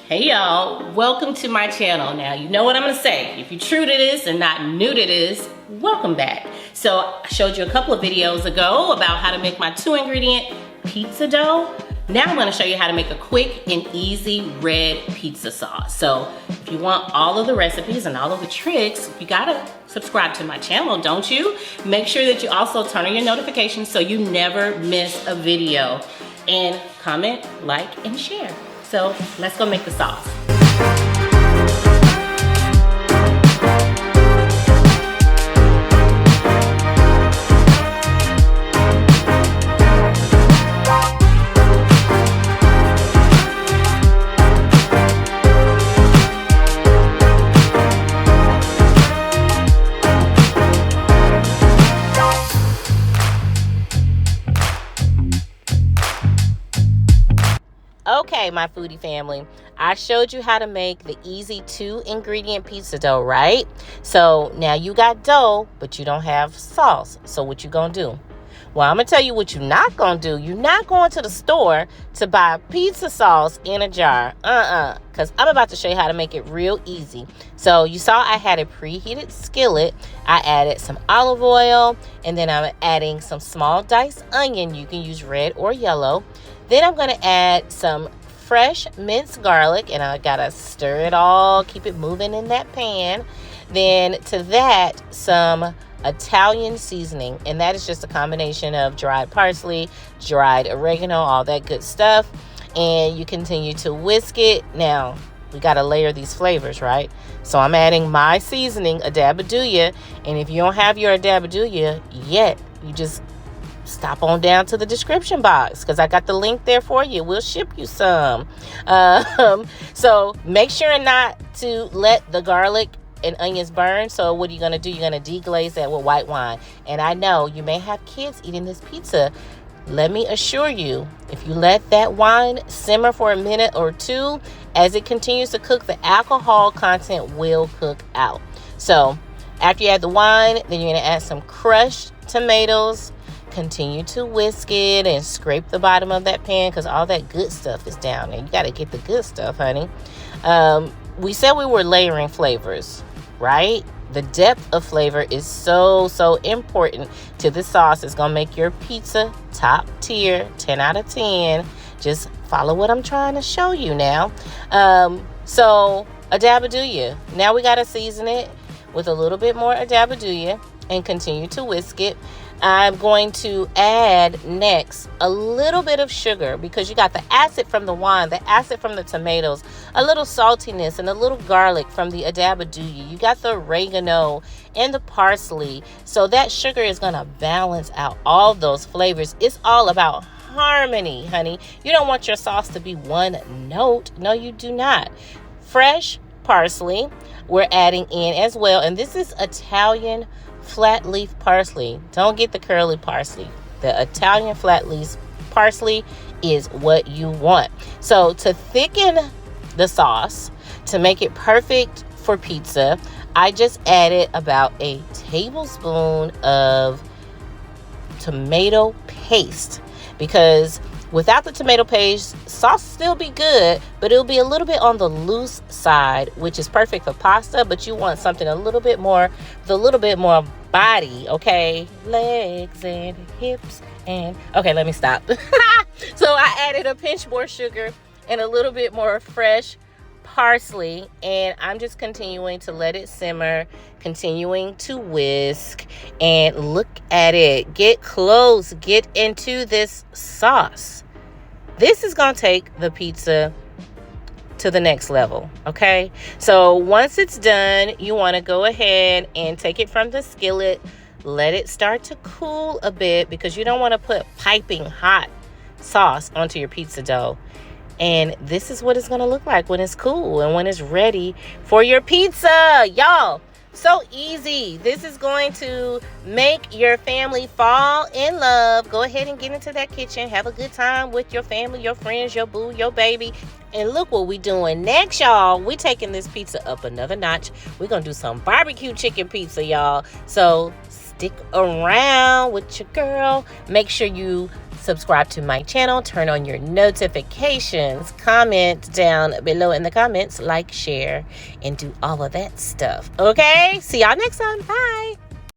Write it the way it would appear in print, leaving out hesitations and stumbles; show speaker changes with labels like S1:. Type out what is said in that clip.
S1: Hey y'all, welcome to my channel. Now you know what I'm gonna say. If you're true to this and not new to this, welcome back. So I showed you a couple of videos ago about how to make my 2-ingredient pizza dough. Now I'm gonna show you how to make a quick and easy red pizza sauce. So if you want all of the recipes and all of the tricks, you gotta subscribe to my channel, don't you? Make sure that you also turn on your notifications so you never miss a video. And comment, like, and share. So let's go make the sauce. Okay, my foodie family, I showed you how to make the easy 2-ingredient pizza dough, right? So now you got dough, but you don't have sauce. So what you gonna do? Well, I'm gonna tell you what you're not gonna do. You're not going to the store to buy pizza sauce in a jar. Because I'm about to show you how to make it real easy. So you saw I had a preheated skillet. I added some olive oil, and then I'm adding some small diced onion. You can use red or yellow. Then I'm going to add some fresh minced garlic, and I got to stir it all, keep it moving in that pan. Then to that, some Italian seasoning, and that is just a combination of dried parsley, dried oregano, all that good stuff. And you continue to whisk it. Now, we got to layer these flavors, right? So I'm adding my seasoning, Adabaduya, and if you don't have your Adabaduya yet, you just stop on down to the description box because I got the link there for you. We'll ship you some. So make sure not to let the garlic and onions burn. So what are you going to do? You're going to deglaze that with white wine. And I know you may have kids eating this pizza. Let me assure you, if you let that wine simmer for a minute or two, as it continues to cook, the alcohol content will cook out. So after you add the wine, then you're going to add some crushed tomatoes. Continue to whisk it and scrape the bottom of that pan because all that good stuff is down there. You got to get the good stuff, honey. We said we were layering flavors, right? The depth of flavor is so important to the sauce. It's going to make your pizza top tier, 10 out of 10. Just follow what I'm trying to show you now. So Adabaduya. Now we got to season it with a little bit more Adabaduya and continue to whisk it. I'm going to add next a little bit of sugar because you got the acid from the wine, the acid from the tomatoes, a little saltiness, and a little garlic from the Adabaduya. You got the oregano and the parsley. So that sugar is going to balance out all those flavors. It's all about harmony, honey. You don't want your sauce to be one note. No, you do not. Fresh parsley we're adding in as well. And this is Italian flat leaf parsley. Don't get the curly parsley. The Italian flat leaf parsley is what you want. So to thicken the sauce, to make it perfect for pizza, I just added about a tablespoon of tomato paste because without the tomato paste, sauce will still be good, but it'll be a little bit on the loose side, which is perfect for pasta, but you want something a little bit more, with a little bit more body, okay? Legs and hips and... Okay, let me stop. So I added a pinch more sugar and a little bit more fresh parsley, and I'm just continuing to let it simmer, continuing to whisk, and look at it. Get close. Get into this sauce. This is going to take the pizza to the next level, okay? So once it's done, you want to go ahead and take it from the skillet, let it start to cool a bit because you don't want to put piping hot sauce onto your pizza dough. And this is what it's going to look like when it's cool and when it's ready for your pizza, y'all. So easy. This is going to make your family fall in love. Go ahead and get into that kitchen. Have a good time with your family, your friends, your boo, your baby. And look what we doing next, y'all. We taking this pizza up another notch. We're going to do some barbecue chicken pizza, y'all. So stick around with your girl. Make sure you Subscribe to my channel. Turn on your notifications. Comment down below in the comments. Like, share, and do all of that stuff. Okay? See y'all next time. Bye.